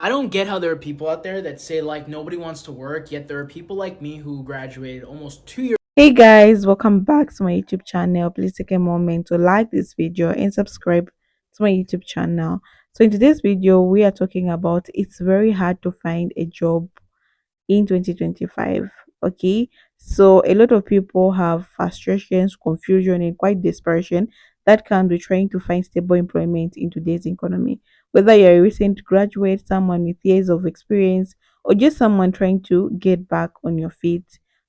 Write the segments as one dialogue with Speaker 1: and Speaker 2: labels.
Speaker 1: I don't get how there are people out there that say like nobody wants to work, yet there are people like me who graduated almost 2 years.
Speaker 2: Hey guys, welcome back to my YouTube channel. Please take a moment to like this video and subscribe to my YouTube channel. So in today's video, we are talking about it's very hard to find a job in 2025. Okay, so a lot of people have frustrations, confusion, and quite desperation that can be trying to find stable employment in today's economy. Whether you're a recent graduate, someone with years of experience, or just someone trying to get back on your feet,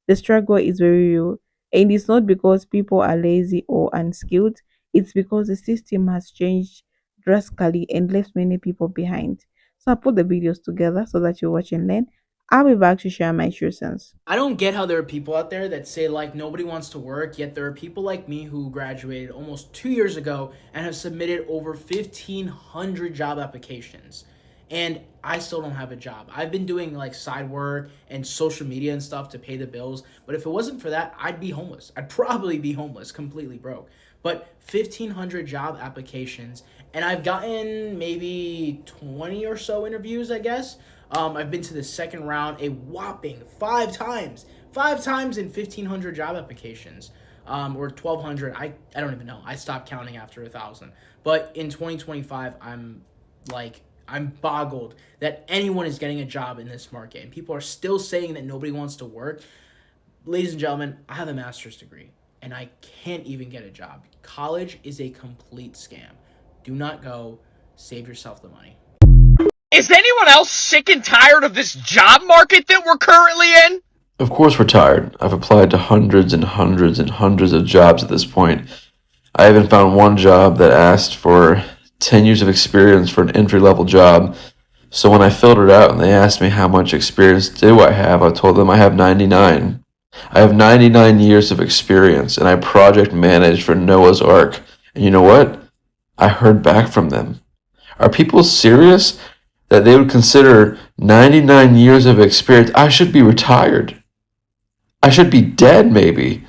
Speaker 2: the struggle is very real. And it's not because people are lazy or unskilled, it's because the system has changed drastically and left many people behind. So I put the videos together so that you watch and learn. I'll be back to share my true sense.
Speaker 1: I don't get how there are people out there that say like nobody wants to work, yet there are people like me who graduated almost 2 years ago and have submitted over 1,500 job applications. And I still don't have a job. I've been doing like side work and social media and stuff to pay the bills. But if it wasn't for that, I'd be homeless. I'd probably be homeless, completely broke. But 1,500 job applications, and I've gotten maybe 20 or so interviews, I guess. I've been to the second round a whopping five times in 1,500 job applications, or 1,200. I don't even know. I stopped counting after 1,000. But in 2025, I'm boggled that anyone is getting a job in this market, and people are still saying that nobody wants to work. Ladies and gentlemen, I have a master's degree, and I can't even get a job. College is a complete scam. Do not go. Save yourself the money.
Speaker 3: Is anyone else sick and tired of this job market that we're currently in?
Speaker 4: Of course we're tired. I've applied to hundreds and hundreds and hundreds of jobs at this point. I haven't found one job that asked for 10 years of experience for an entry-level job. So when I filled it out and they asked me how much experience do I have, I told them I have 99. I have 99 years of experience, and I project managed for Noah's Ark. And you know what? I heard back from them. Are people serious that they would consider 99 years of experience? I should be retired. I should be dead, maybe.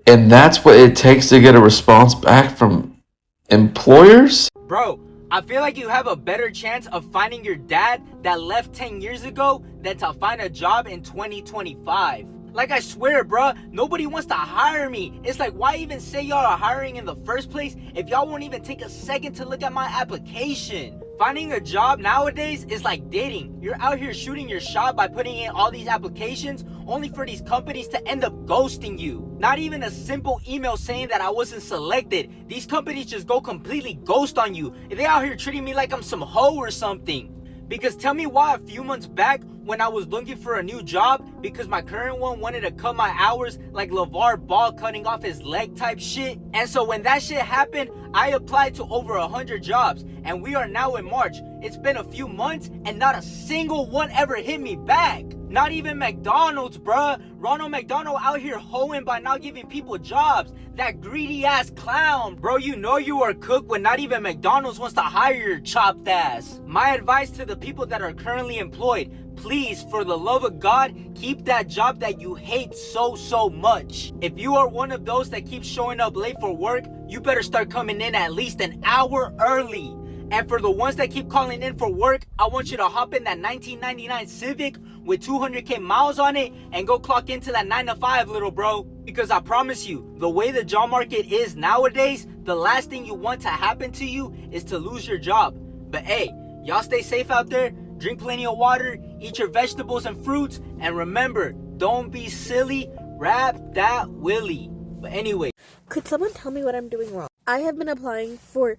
Speaker 4: And that's what it takes to get a response back from employers?
Speaker 5: Bro, I feel like you have a better chance of finding your dad that left 10 years ago than to find a job in 2025. Like, I swear, bruh, nobody wants to hire me. It's like, why even say y'all are hiring in the first place if y'all won't even take a second to look at my application? Finding a job nowadays is like dating. You're out here shooting your shot by putting in all these applications only for these companies to end up ghosting you. Not even a simple email saying that I wasn't selected. These companies just go completely ghost on you. They out here treating me like I'm some hoe or something. Because tell me why a few months back when I was looking for a new job because my current one wanted to cut my hours like LeVar Ball cutting off his leg type shit. And so when that shit happened, I applied to over 100 jobs and we are now in March. It's been a few months and not a single one ever hit me back. Not even McDonald's, bruh. Ronald McDonald out here hoeing by not giving people jobs. That greedy ass clown. Bro, you know you are cooked when not even McDonald's wants to hire your chopped ass. My advice to the people that are currently employed, please, for the love of God, keep that job that you hate so much. If you are one of those that keeps showing up late for work, you better start coming in at least an hour early. And for the ones that keep calling in for work, I want you to hop in that 1999 Civic with 200k miles on it and go clock into that 9 to 5, little bro. Because I promise you, the way the job market is nowadays, the last thing you want to happen to you is to lose your job. But hey, y'all stay safe out there, drink plenty of water, eat your vegetables and fruits, and remember, don't be silly, wrap that willy. But anyway.
Speaker 6: Could someone tell me what I'm doing wrong? I have been applying for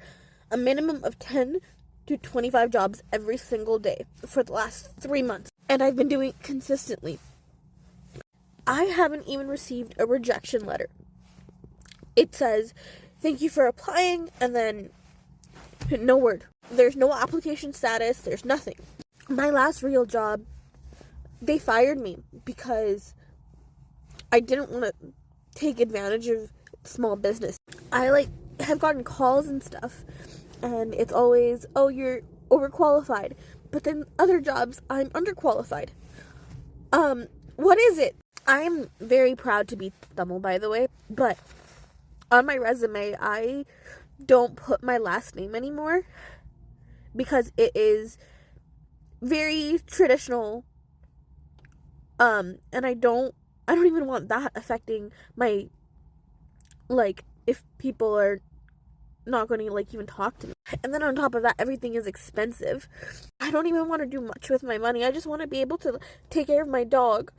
Speaker 6: a minimum of 10 to 25 jobs every single day for the last 3 months. And I've been doing it consistently. I haven't even received a rejection letter. It says, thank you for applying, and then no word. There's no application status, there's nothing. My last real job, they fired me because I didn't want to take advantage of small business. I have gotten calls and stuff, and it's always, oh, you're overqualified. But then other jobs, I'm underqualified. What is it? I'm very proud to be Tamil, by the way, but on my resume, I don't put my last name anymore because it is very traditional. And I don't even want that affecting my, like, if people are not going to, like, even talk to me. And then on top of that, everything is expensive. I don't even want to do much with my money. I just want to be able to take care of my dog.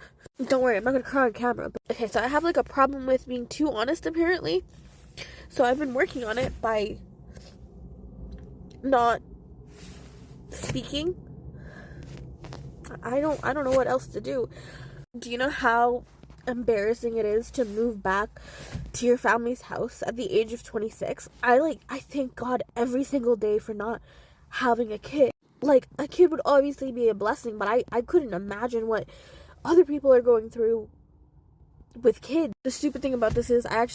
Speaker 6: Don't worry, I'm not going to cry on camera. Okay, so I have, like, a problem with being too honest, apparently. So I've been working on it by not speaking. I don't know what else to do. Do you know how embarrassing it is to move back to your family's house at the age of 26? I thank God every single day for not having a kid. Like, a kid would obviously be a blessing, but I couldn't imagine what other people are going through with kids. The stupid thing about this is I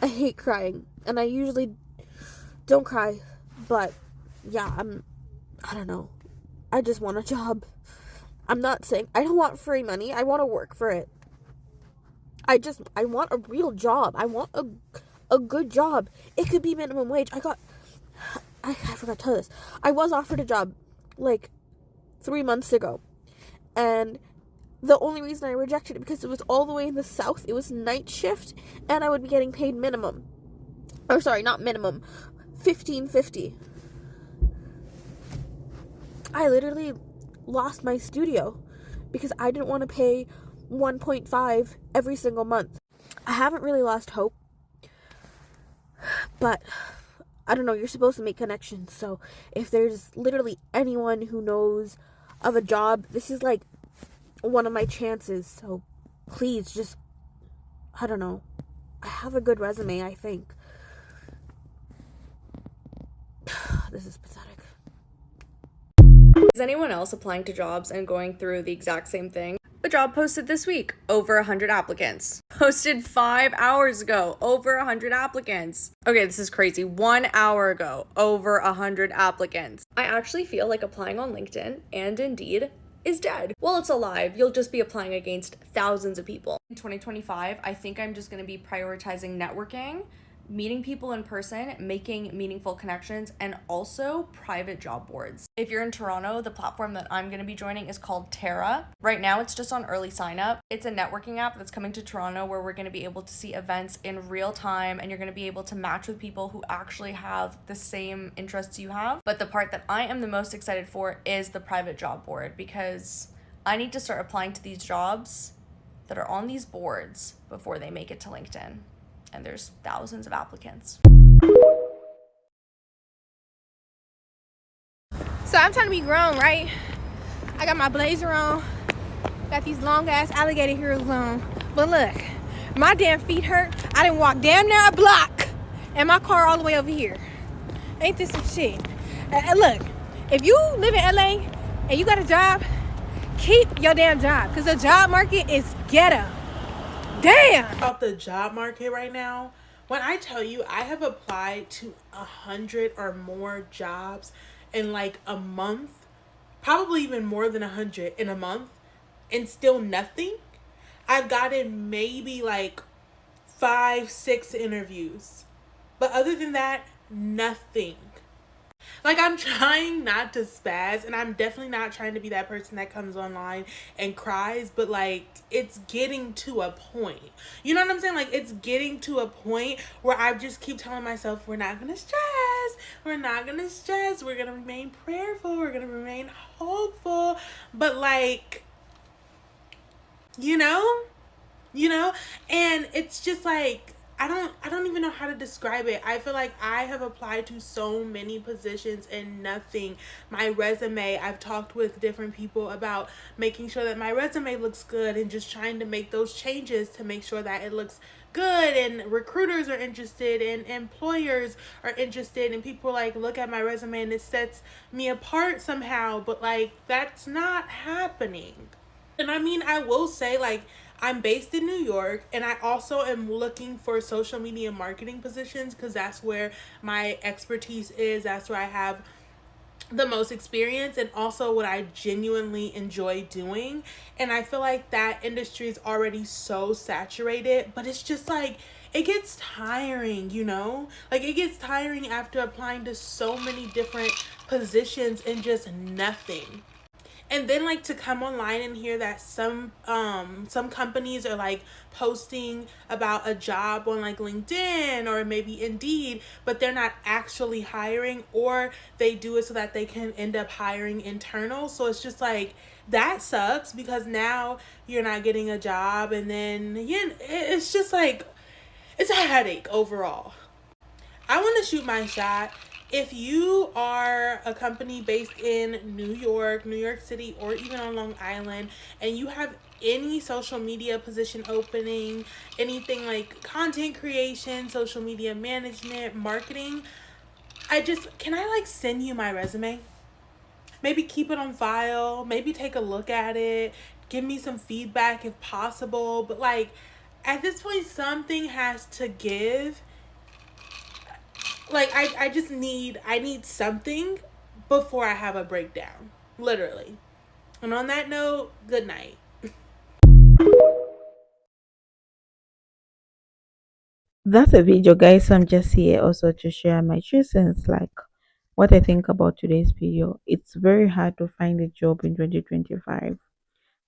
Speaker 6: hate crying, and I usually don't cry, but yeah, I don't know. I just want a job. I'm not saying I don't want free money. I want to work for it. I want a real job. I want a good job. It could be minimum wage. I forgot to tell this. I was offered a job like 3 months ago, and the only reason I rejected it because it was all the way in the south. It was night shift, and I would be getting paid minimum. Or sorry, not minimum. $15.50. I literally lost my studio because I didn't want to pay 1.5 every single month. I haven't really lost hope, but I don't know, you're supposed to make connections. So if there's literally anyone who knows of a job, this is like one of my chances. So please, just, I don't know, I have a good resume, I think. This is pathetic.
Speaker 7: Is anyone else applying to jobs and going through the exact same thing? A job posted this week, over 100 applicants. Posted 5 hours ago, over 100 applicants. Okay, this is crazy. 1 hour ago, over 100 applicants. I actually feel like applying on LinkedIn and Indeed is dead. Well, it's alive. You'll just be applying against thousands of people. In 2025, I think I'm just gonna be prioritizing networking, meeting people in person, making meaningful connections, and also private job boards. If you're in Toronto, the platform that I'm going to be joining is called Terra. Right now, it's just on early sign up. It's a networking app that's coming to Toronto where we're going to be able to see events in real time, and you're going to be able to match with people who actually have the same interests you have. But the part that I am the most excited for is the private job board, because I need to start applying to these jobs that are on these boards before they make it to LinkedIn. And there's thousands of applicants.
Speaker 8: So I'm trying to be grown, right? I got my blazer on, got these long ass alligator heels on. But look, my damn feet hurt. I didn't walk damn near a block and my car all the way over here. Ain't this some shit? Look, if you live in LA and you got a job, keep your damn job, because the job market is ghetto. Damn!
Speaker 9: About the job market right now, when I tell you I have applied to 100 or more jobs in like a month, probably even more than 100 in a month, and still nothing. I've gotten maybe like 5-6 interviews, but other than that, nothing. Like, I'm trying not to spaz, and I'm definitely not trying to be that person that comes online and cries, but like, it's getting to a point. You know what I'm saying? Like, it's getting to a point where I just keep telling myself, we're not gonna stress, we're not gonna stress, we're gonna remain prayerful, we're gonna remain hopeful, but like, you know, and it's just like, I don't even know how to describe it. I feel like I have applied to so many positions and nothing. My resume, I've talked with different people about making sure that my resume looks good and just trying to make those changes to make sure that it looks good, and recruiters are interested and employers are interested, and people like look at my resume and it sets me apart somehow, but like, that's not happening. And I mean, I will say, like, I'm based in New York, and I also am looking for social media marketing positions because that's where my expertise is. That's where I have the most experience, and also what I genuinely enjoy doing. And I feel like that industry is already so saturated, but it's just like, it gets tiring, you know? Like, it gets tiring after applying to so many different positions in just nothing. And then like to come online and hear that some companies are like posting about a job on like LinkedIn or maybe Indeed, but they're not actually hiring, or they do it so that they can end up hiring internal. So it's just like that sucks, because now you're not getting a job, and then yeah, it's just like it's a headache overall. I want to shoot my shot. If you are a company based in New York, New York City, or even on Long Island, and you have any social media position opening, anything like content creation, social media management, marketing, can I like send you my resume? Maybe keep it on file, maybe take a look at it, give me some feedback if possible. But like at this point, something has to give. Like I need something before I have a breakdown. Literally. And on that note, good night.
Speaker 2: That's a video, guys. So I'm just here also to share my 2 cents, like what I think about today's video. It's very hard to find a job in 2025.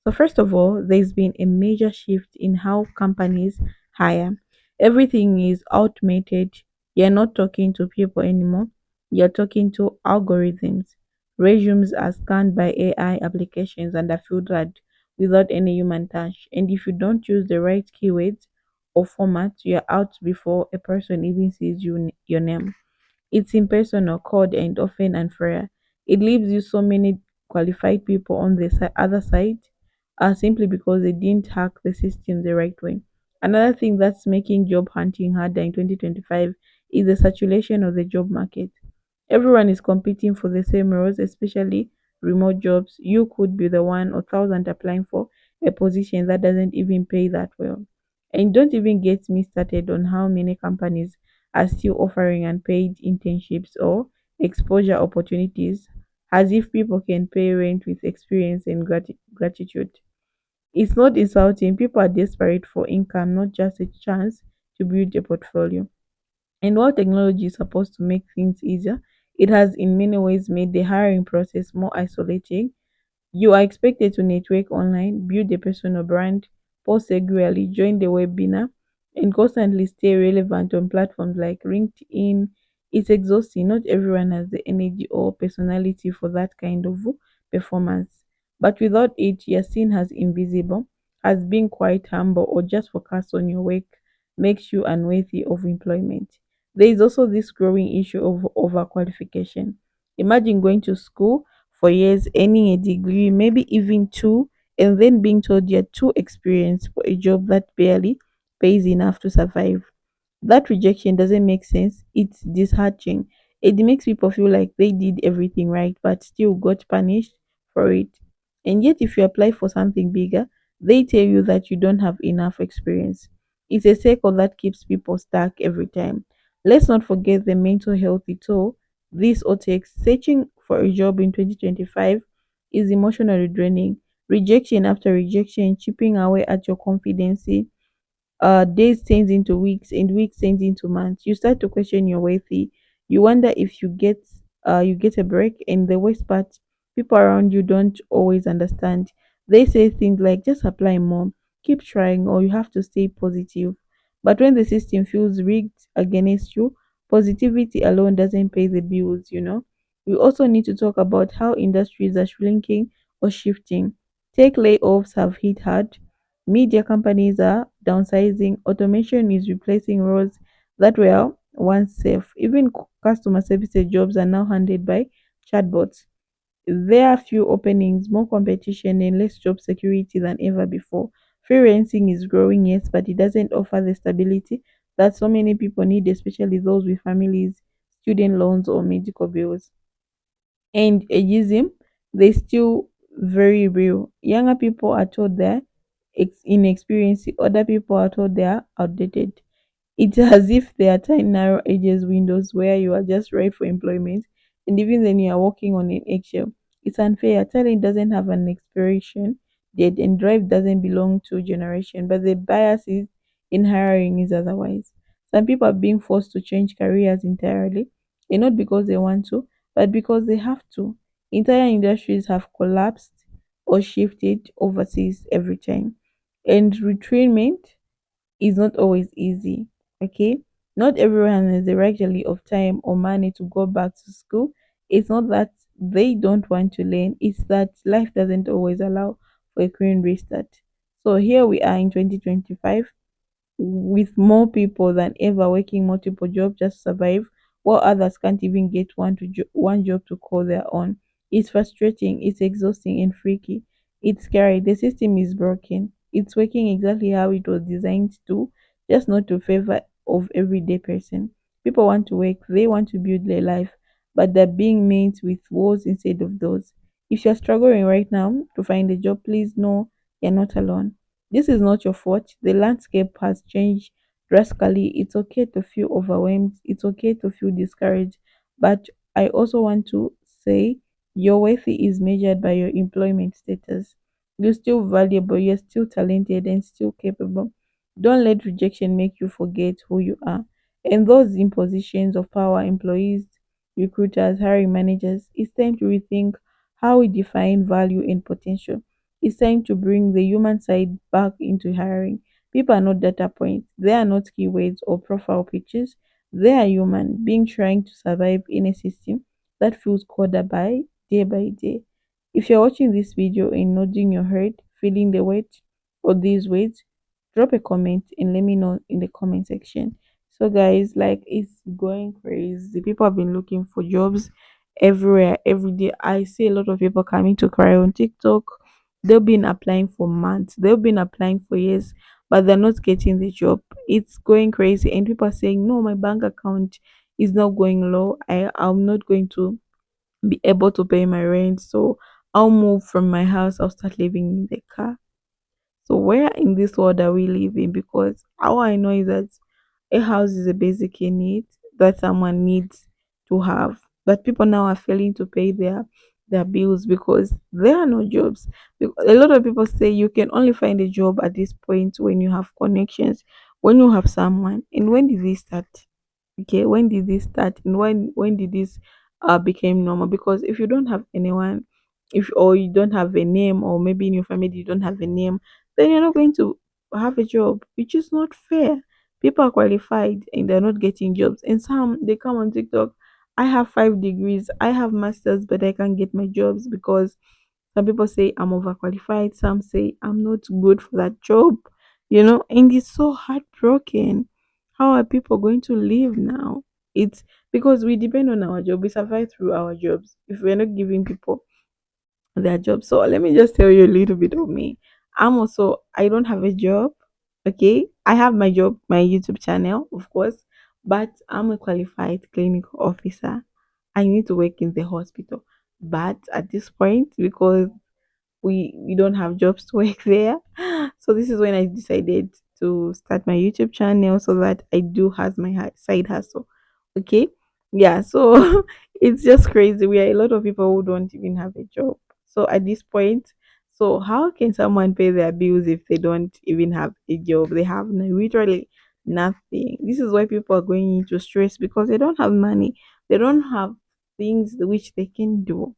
Speaker 2: So, first of all, there's been a major shift in how companies hire. Everything is automated. You're not talking to people anymore, you're talking to algorithms. Resumes are scanned by AI applications and are filtered without any human touch. And if you don't use the right keywords or format, you're out before a person even sees your name. It's impersonal, cold, and often unfair. It leaves you so many qualified people on the other side simply because they didn't hack the system the right way. Another thing that's making job hunting harder in 2025 is the saturation of the job market. Everyone is competing for the same roles, especially remote jobs. You could be the one or thousand applying for a position that doesn't even pay that well. And don't even get me started on how many companies are still offering unpaid internships or exposure opportunities, as if people can pay rent with experience and gratitude. It's not insulting. People are desperate for income, not just a chance to build a portfolio. And while technology is supposed to make things easier, it has in many ways made the hiring process more isolating. You are expected to network online, build a personal brand, post regularly, join the webinar, and constantly stay relevant on platforms like LinkedIn. It's exhausting. Not everyone has the energy or personality for that kind of performance. But without it, you're seen as invisible, as being quite humble, or just focused on your work makes you unworthy of employment. There is also this growing issue of overqualification. Imagine going to school for years, earning a degree, maybe even two, and then being told you're too experienced for a job that barely pays enough to survive. That rejection doesn't make sense. It's disheartening. It makes people feel like they did everything right but still got punished for it. And yet, if you apply for something bigger, they tell you that you don't have enough experience. It's a cycle that keeps people stuck every time. Let's not forget the mental health toll this all takes. Searching for a job in 2025 is emotionally draining. Rejection after rejection, chipping away at your confidence, days turns into weeks and weeks turns into months. You start to question your worthy. You wonder if you get a break. And the worst part, people around you don't always understand. They say things like just apply more, keep trying, or you have to stay positive. But when the system feels rigged against you, positivity alone doesn't pay the bills. We also need to talk about how industries are shrinking or shifting. Tech layoffs have hit hard. Media companies are downsizing. Automation is replacing roles that were once safe. Even customer services jobs are now handled by chatbots. There are few openings, more competition, and less job security than ever before. Freelancing is growing, yes, but it doesn't offer the stability that so many people need, especially those with families, student loans, or medical bills. And ageism, they still very real. Younger people are told they're inexperienced, other people are told they're outdated. It's as if there are tiny narrow ages windows where you are just right for employment, and even then you are walking on an eggshell. It's unfair. Talent doesn't have an expiration date, and drive doesn't belong to a generation. But the bias is in hiring is otherwise. Some people are being forced to change careers entirely, and not because they want to, but because they have to. Entire industries have collapsed or shifted overseas every time. And retrainment is not always easy. Okay, not everyone has the luxury of time or money to go back to school. It's not that they don't want to learn, it's that life doesn't always allow for a clean restart. So here we are in 2025 with more people than ever working multiple jobs just to survive, while others can't even get one job to call their own. It's frustrating, it's exhausting and freaky. It's scary. The system is broken. It's working exactly how it was designed to, just not to favor of everyday person. People want to work, they want to build their life, but they're being met with walls instead of doors. If you're struggling right now to find a job, please know you're not alone. This is not your fault. The landscape has changed drastically. It's okay to feel overwhelmed. It's okay to feel discouraged. But I also want to say your worth is measured by your employment status. You're still valuable, you're still talented, and still capable. Don't let rejection make you forget who you are. And those in positions of power, employees, recruiters, hiring managers, it's time to rethink how we define value and potential. It's time to bring the human side back into hiring. People are not data points. They are not keywords or profile pictures. They are human being trying to survive in a system that feels colder by day. If you're watching this video and nodding your head, feeling the weight of these weights, drop a comment and let me know in the comment section. So guys, like it's going crazy. People have been looking for jobs everywhere, every day. I see a lot of people coming to cry on TikTok. They've been applying for months, they've been applying for years, but they're not getting the job. It's going crazy, and people are saying, no, my bank account is not going low. I'm not going to be able to pay my rent. So I'll move from my house, I'll start living in the car. So where in this world are we living? Because all I know is that a house is a basic need that someone needs to have. But people now are failing to pay their bills because there are no jobs. A lot of people say you can only find a job at this point when you have connections, when you have someone. And when did this start? Okay, when did this start, and when did this became normal? Because if you don't have anyone, if or you don't have a name, or maybe in your family you don't have a name, then you're not going to have a job, which is not fair. People are qualified and they're not getting jobs, and some they come on TikTok. I have 5 degrees, I have masters, but I can't get my jobs because some people say I'm overqualified, some say I'm not good for that job, and it's so heartbroken. How are people going to live now? It's because we depend on our job, we survive through our jobs. If we're not giving people their job. So let me just tell you a little bit of me. I don't have a job. Okay. I have my job, my YouTube channel, of course, but I'm a qualified clinical officer. I need to work in the hospital. But at this point, because we don't have jobs to work there. So this is when I decided to start my YouTube channel so that I do has my side hustle. Okay. Yeah, so it's just crazy. We are a lot of people who don't even have a job. So at this point, so how can someone pay their bills if they don't even have a job? They have literally nothing. This is why people are going into stress because they don't have money. They don't have things which they can do.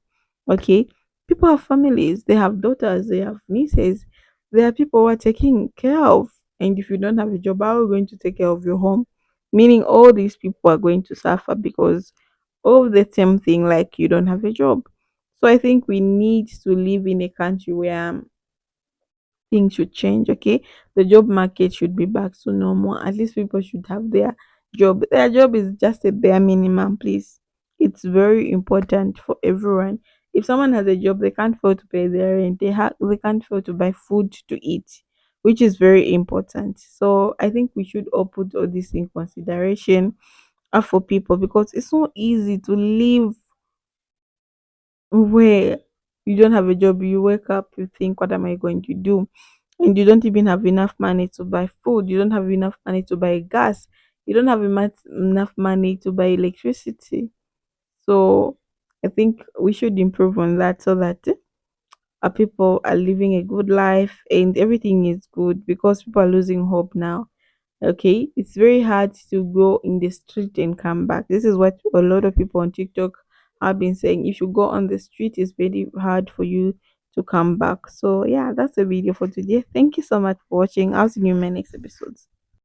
Speaker 2: Okay, people have families, they have daughters, they have nieces, there are people who are taking care of. And if you don't have a job, how are you going to take care of your home? Meaning all these people are going to suffer because of the same thing, like you don't have a job. So I think we need to live in a country where things should change. Okay, the job market should be back to normal. At least people should have their job is just a bare minimum, please. It's very important for everyone. If someone has a job, they can't afford to pay their rent, they can't afford to buy food to eat, which is very important. So I think we should all put all this in consideration for people, because it's not easy to live where you don't have a job. You wake up, you think, what am I going to do? And you don't even have enough money to buy food, you don't have enough money to buy gas, you don't have enough money to buy electricity. So I think we should improve on that so that our people are living a good life and everything is good, because people are losing hope now. Okay, it's very hard to go in the street and come back. This is what a lot of people on TikTok I've been saying if you go on the street, it's very hard for you to come back. So yeah, that's the video for today. Thank you so much for watching. I'll see you in my next episodes.